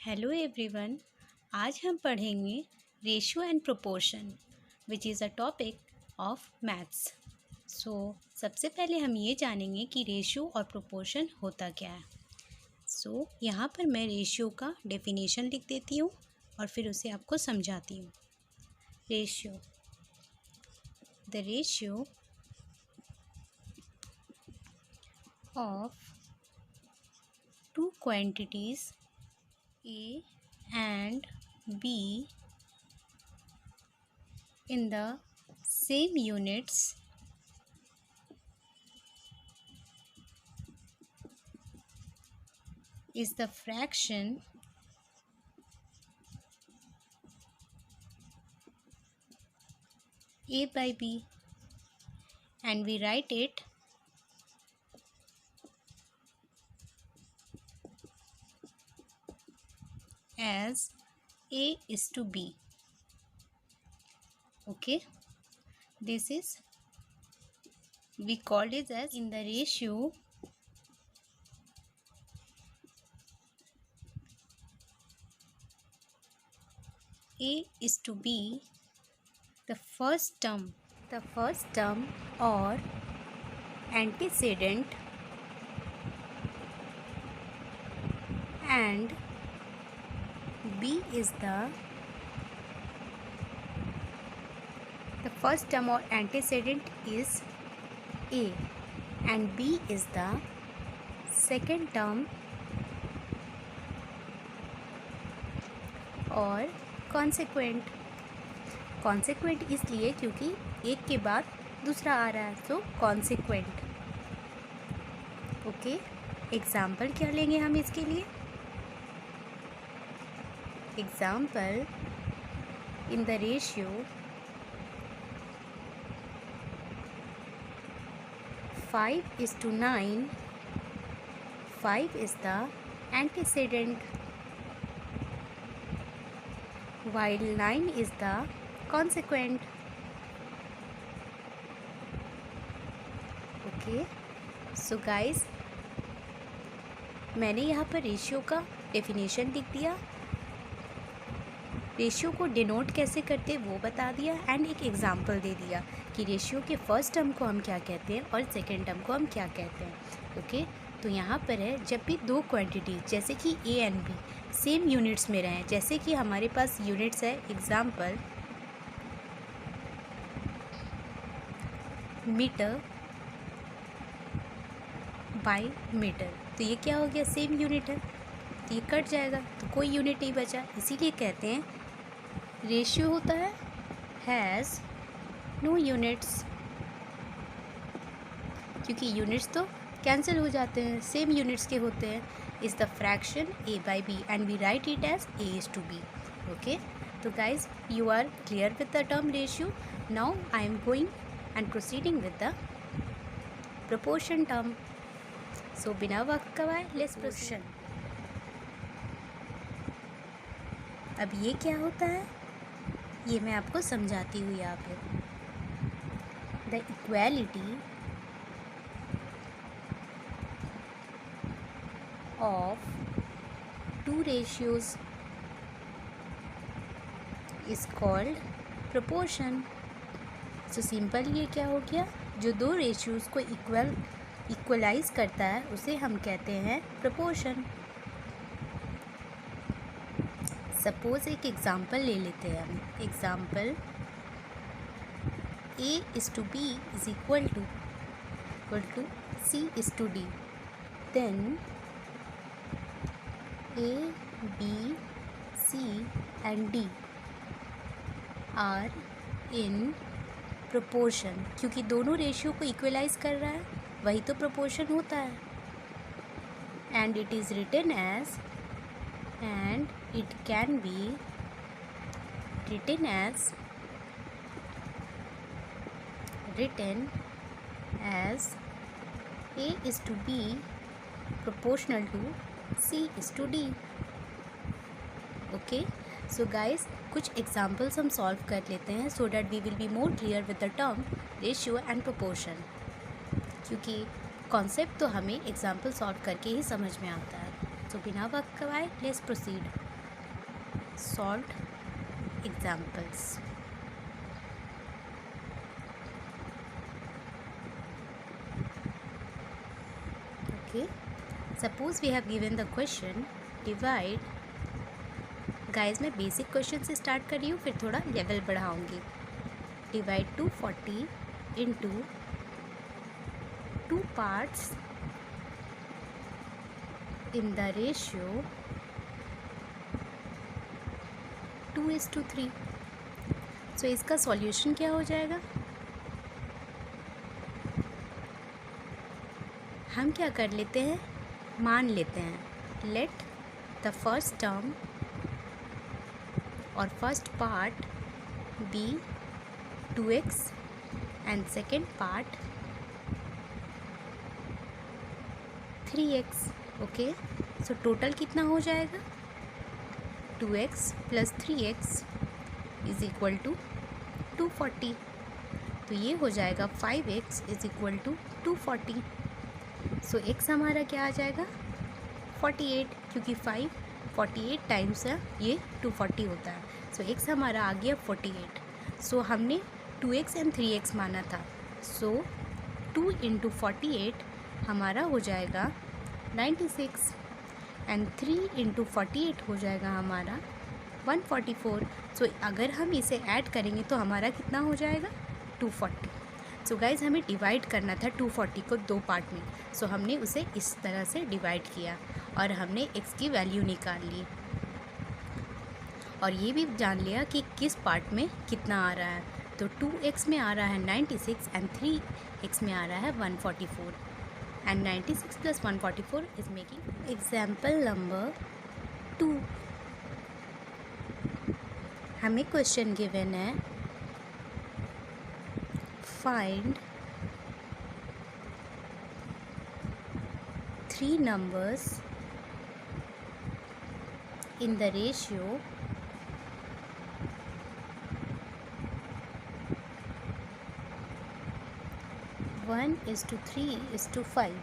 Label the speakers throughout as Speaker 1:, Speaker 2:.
Speaker 1: Hello everyone. आज हम पढ़ेंगे ratio and proportion which is a topic of maths. सबसे पहले हम ये जानेंगे कि रेशियो और प्रोपोर्शन होता क्या है। यहाँ पर मैं रेशियो का डेफिनेशन लिख देती हूँ और फिर उसे आपको समझाती हूँ। Ratio, the ratio of two quantities A and B in the same units is the fraction A by B, and we write it as A is to B. Okay, this is, we called it as, in the ratio A is to B, the first term or antecedent and B is the first term or antecedent is A and B is the second term और consequent इसलिए क्योंकि एक के बाद दूसरा आ रहा है, सो consequent। Okay, example क्या लेंगे हम इसके लिए? Example, in the ratio 5:9, 5 is the antecedent while 9 is the consequent. Okay, so guys, मैंने यहाँ पर रेशियो का डेफिनेशन लिख दिया, रेशियो को डिनोट कैसे करते वो बता दिया एंड एक एग्जांपल दे दिया कि रेशियो के फर्स्ट टर्म को हम क्या कहते हैं और सेकंड टर्म को हम क्या कहते हैं। ओके, तो यहाँ पर है, जब भी दो क्वांटिटी जैसे कि A and B same units में रहें, जैसे कि हमारे पास यूनिट्स है, एग्जांपल मीटर बाय मीटर, तो ये क्या हो गया, सेम यूनिट है, तो ये कट जाएगा तो कोई यूनिट नहीं बचा, इसीलिए कहते हैं रेशियो होता है हैज़ नो यूनिट्स, क्योंकि यूनिट्स तो कैंसिल हो जाते हैं, सेम यूनिट्स के होते हैं। Is the fraction a by b and we write it as a is to b. Okay, तो guys you are clear with the term ratio. Now I am going and proceeding with the proportion term. So बिना वक्त गवाए let's proceed. अब ये क्या होता है ये मैं आपको समझाती हूँ यहाँ पे। The equality of two ratios is called proportion. So simple ये क्या हो गया, जो दो रेशियोज को इक्वलाइज करता है उसे हम कहते हैं प्रोपोर्शन। सपोज एक एग्जाम्पल ले लेते हैं हम, example A is to B is equal to C is to D, then A, B, C and D are in proportion, क्योंकि दोनों रेशियो को इक्वलाइज कर रहा है, वही तो प्रोपोर्शन होता है। And it is written as, and it can be written as A is to B proportional to C is to D. Okay, so guys, कुछ एग्जाम्पल्स हम सॉल्व कर लेते हैं so that we will be more clear with the term ratio and proportion, क्योंकि concept तो हमें example solve करके ही समझ में आता है। तो बिना वक्त गवाए let's proceed. solved examples. Okay, suppose we have given the question divide. Guys मैं बेसिक क्वेश्चन से स्टार्ट कर रही हूँ, फिर थोड़ा लेवल बढ़ाऊँगी. Divide 240 into 2 parts in the ratio 2:3. So इसका सॉल्यूशन क्या हो जाएगा? हम क्या कर लेते हैं, मान लेते हैं. लेट द फर्स्ट टर्म और first part be 2x and second part 3x. Okay, so total कितना हो जाएगा? 2x plus 3x is equal to 240. तो ये हो जाएगा 5x is equal to 240. So x हमारा क्या आ जाएगा? 48, क्योंकि 5 48 टाइम्स है, ये 240 होता है. सो x हमारा आ गया 48. सो हमने 2x एंड 3x माना था. सो 2 इंटू 48 हमारा हो जाएगा 96 एंड 3 इंटू 48 हो जाएगा हमारा 144. सो अगर हम इसे ऐड करेंगे तो हमारा कितना हो जाएगा? 240. सो गाइज़ हमें डिवाइड करना था 240 को 2 पार्ट में. सो हमने उसे इस तरह से डिवाइड किया और हमने x की वैल्यू निकाल ली और ये भी जान लिया कि किस पार्ट में कितना आ रहा है. तो 2x में आ रहा है 96 एंड 3x में आ रहा है 144. and 96 plus 144 is making. Example number 2. हमें क्वेश्चन गिवन है find 3 numbers in the ratio 1:3:5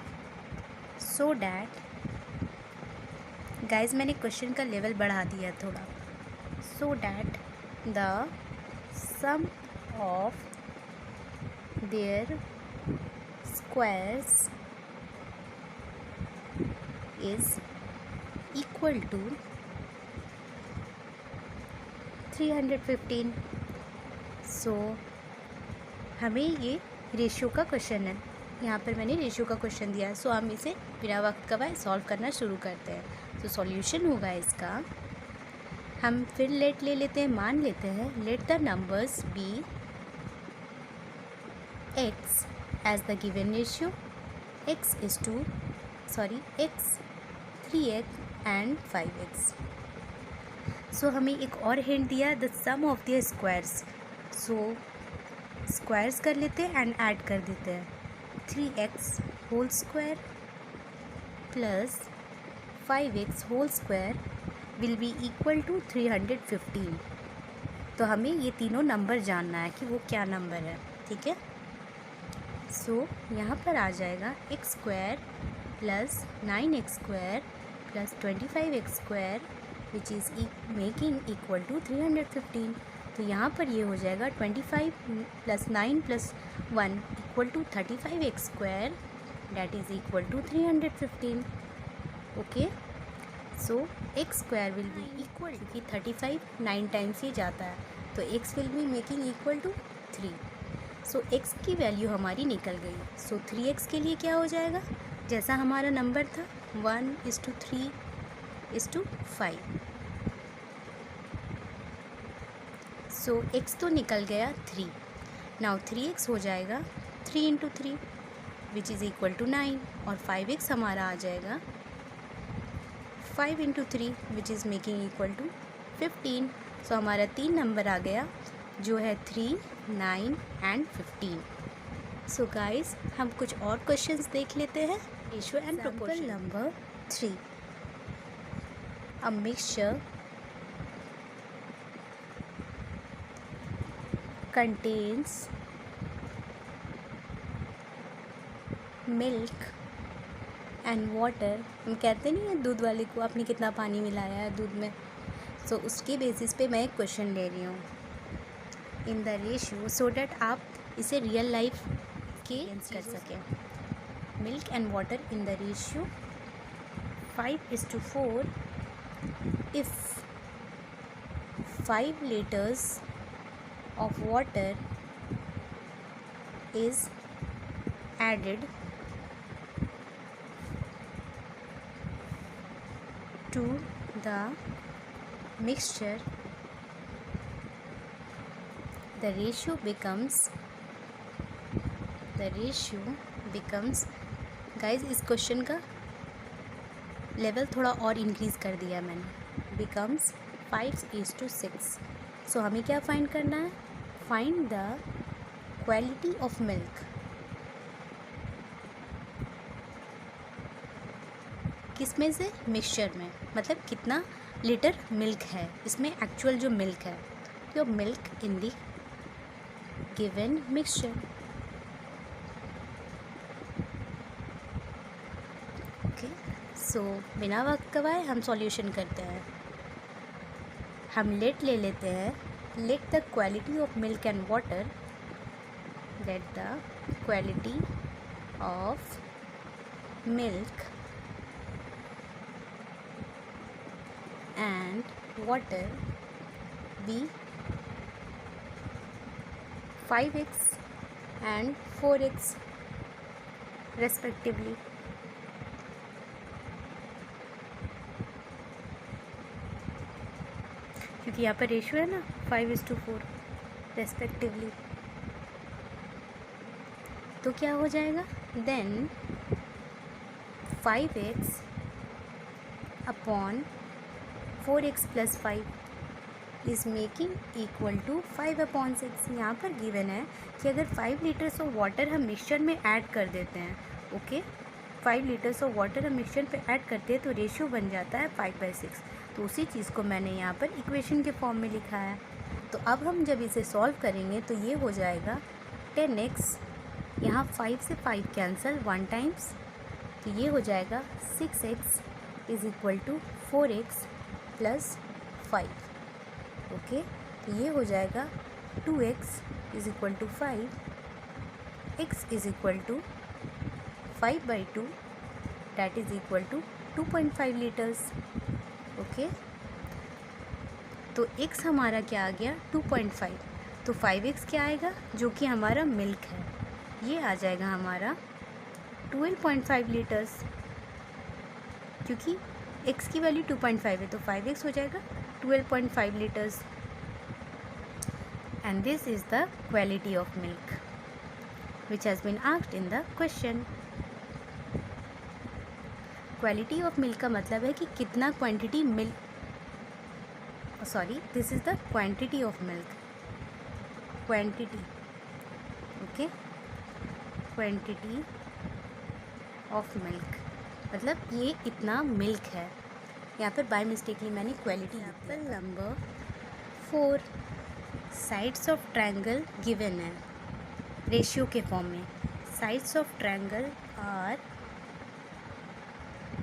Speaker 1: so that guys मैंने क्वेश्चन का लेवल बढ़ा दिया थोड़ा. so that the sum of their squares is equal to 315. so हमें ये रेशियो का क्वेश्चन है, यहाँ पर मैंने रेशियो का क्वेश्चन दिया है. सो हम इसे बिना वक्त गवाए सॉल्व करना शुरू करते हैं. तो सॉल्यूशन होगा इसका, हम फिर लेट ले लेते हैं, मान लेते हैं. Let the numbers be x as the given ratio. x 3x and 5x. So हमें एक और हिंट दिया, the sum of the squares. So squares कर लेते हैं एंड ऐड कर देते हैं. 3x whole square plus 5x whole square will be equal to 315. तो हमें ये तीनों नंबर जानना है कि वो क्या नंबर है. ठीक है, सो यहाँ पर आ जाएगा x square plus 9x square plus 25x square which is making equal to 315. तो यहाँ पर ये हो जाएगा 25 plus 9 plus 1 equal to 35x square that is equal to 315. Okay, so x square will be equal, क्योंकि 35 9 टाइम्स ये जाता है, तो x will be making equal to 3. So x की वैल्यू हमारी निकल गई. सो 3x के लिए क्या हो जाएगा, जैसा हमारा नंबर था 1:3:5. सो x तो निकल गया 3. नाउ 3x हो जाएगा 3 into 3 which is equal to 9 और 5x हमारा आ जाएगा 5 into 3 which is making equal to 15. So हमारा 3 नंबर आ गया जो है 3, 9 एंड 15. सो गाइस हम कुछ और क्वेश्चंस देख लेते हैं. Ratio and proportion number 3. A mixture contains milk and water. हम कहते नहीं है दूध वाले को आपने कितना पानी मिलाया है दूध में. सो उसके बेसिस पे मैं एक क्वेश्चन ले रही हूँ in the ratio, so that आप इसे रियल लाइफ के कर सकें। Milk and water in the ratio 5:4 if 5 liters of water is added to the mixture, the ratio becomes guys इस क्वेश्चन का लेवल थोड़ा और इंक्रीज़ कर दिया मैंने, बिकम्स 5:6। सो हमें क्या फाइंड करना है? Find the quality of milk. किस में से? मिक्सचर में, मतलब कितना लीटर मिल्क है इसमें, एक्चुअल जो मिल्क है, तो milk in the given mixture. Okay, so बिना वक्त गवाए हम सॉल्यूशन करते हैं। हम लेट ले लेते हैं, let the quality of milk and water, let the quality of milk and water be 5x and 4x respectively. क्योंकि यहाँ पर रेशियो है ना 5:4 रेस्पेक्टिवली, तो क्या हो जाएगा? Then 5x upon 4x + 5 is making equal to 5/6। यहाँ पर गिवन है कि अगर 5 लीटर्स ऑफ वाटर हम मिक्सचर में ऐड कर देते हैं, ओके, 5 लीटर्स ऑफ वाटर हम मिक्सचर पे ऐड करते हैं तो रेशियो बन जाता है 5/6। तो उसी चीज़ को मैंने यहाँ पर इक्वेशन के फॉर्म में लिखा है। तो अब हम जब इसे सॉल्व करेंगे तो ये हो जाएगा 10x, यहाँ 5 से 5 कैंसिल 1 टाइम्स, तो ये हो जाएगा 6x is equal to 4x + 5। Okay, तो ये हो जाएगा 2x is equal to 5, x is equal to 5/2, that is equal to 2.5 litres. Okay, तो x हमारा क्या आ गया? 2.5। तो 5x क्या आएगा? जो कि हमारा मिल्क है, ये आ जाएगा हमारा 12.5 लीटर्स, क्योंकि x की वैल्यू 2.5 है, तो 5x हो जाएगा 12.5 litres. And this is the quality of milk which has been asked in the question. Quality of milk का मतलब है कि कितना quantity milk, sorry, this is the quantity of milk, quantity, okay, quantity of milk मतलब ये इतना milk है। यहाँ पर बाय मिस्टेकली मैंने quality. Example number 4, sides of triangle given है रेशियो के फॉर्म में। Sides of triangle are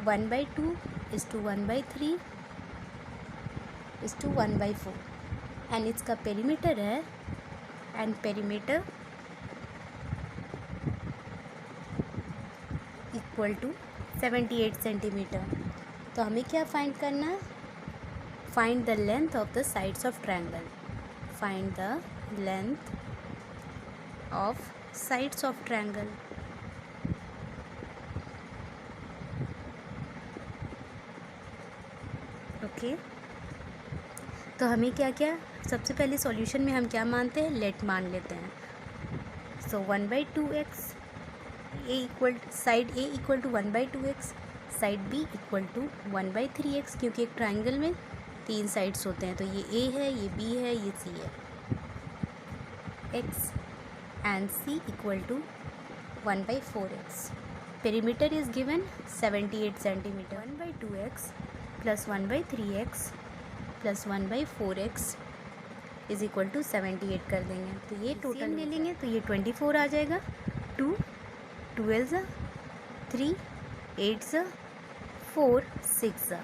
Speaker 1: 1/2 is to 1/3 is to 1/4 and इसका पेरीमीटर है, and perimeter equal to 78 centimetre. तो हमें क्या फाइंड करना है? Find the length of the sides of triangle, find the length of sides of triangle. Okay, तो हमें क्या क्या, सबसे पहले सॉल्यूशन में हम क्या मानते हैं? लेट मान लेते हैं। So 1/2x A equal, side A equal to 1/2x, side B equal to 1/3x, क्योंकि एक ट्राइंगल में 3 साइड्स होते हैं, तो ये ए है, ये बी है, ये सी है। x and c equal to 1/4x। Perimeter is given 78 centimetre. 1/2x + 1/3x + 1/4x is equal to 78 कर देंगे, तो ये टोटल ले लेंगे तो ये 24 आ जाएगा। 2 12 3 8 4 6,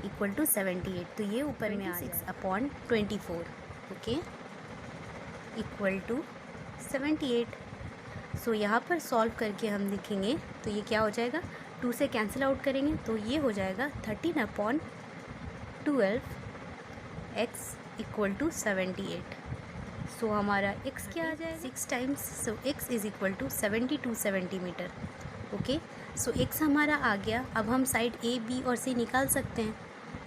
Speaker 1: इक्वल टू 78, तो ये ऊपर में आ जाएगा 26/24, ओके, इक्वल टू 78। सो यहाँ पर सॉल्व करके हम लिखेंगे तो ये क्या हो जाएगा, 2 से कैंसिल आउट करेंगे तो ये हो जाएगा 13/12 x इक्वल टू 78। सो हमारा x क्या आ जाएगा, 6 times, so x is equal to 72 centimetre, okay. So x हमारा आ गया। अब हम साइड a, b और c निकाल सकते हैं।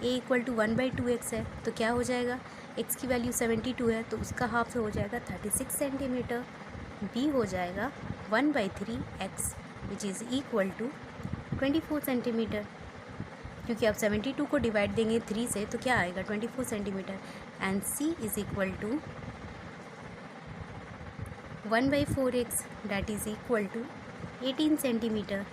Speaker 1: a इक्वल टू 1/2x है तो क्या हो जाएगा, x की वैल्यू 72 है तो उसका हाफ हो जाएगा 36 सेंटीमीटर। b हो जाएगा 1/3x which is equal to 24 centimetre, क्योंकि आप 72 को डिवाइड देंगे 3 से तो क्या आएगा 24 centimetre. And c is equal to 1/4x that is equal to 18 centimetre.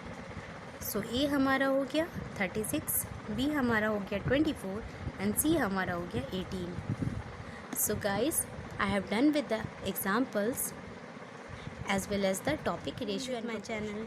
Speaker 1: So a हमारा हो गया 36, b हमारा हो गया 24 एंड c हमारा हो गया 18। So guys, I have done with the examples as well as the topic ratio at my channel.